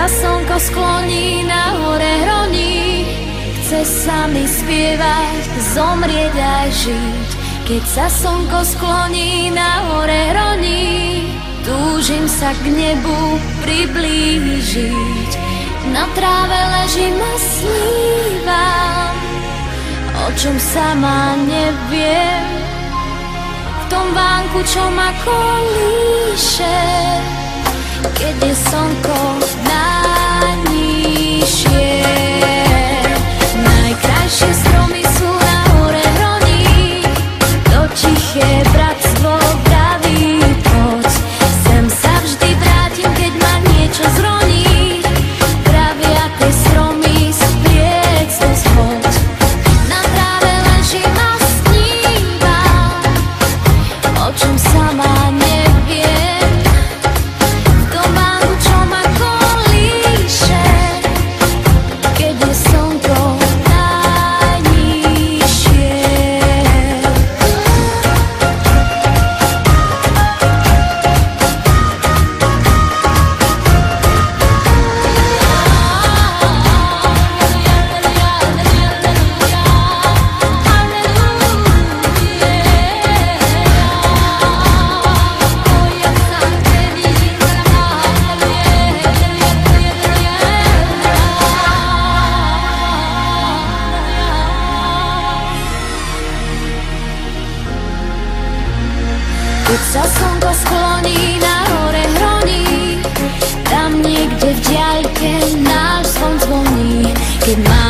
sa slnko skloní, na hore hroní, chce sa mi spievať, zomrieť aj žiť. Keď sa slnko skloní, na hore hroní, túžim sa k nebu priblížiť. Na tráve ležím a snívam, o čom sama neviem. V tom vánku, čo ma kolíše, keď je slnko najnižšie. Najkrajšie stromy sú na hore hroní, to tiché bratstvo vraví poď. Sem sa vždy vrátim, keď ma niečo zroní, pravia tie stromy spriec do schod. Na tráve ležím a snívam, o čom sama neviem. V tom vánku, čo ma kolíše, keď je slnko najnižšie. Keď sa slnko skloní, na hore hroní, tam niekde v diaľke náš zvon zvoní. Keď má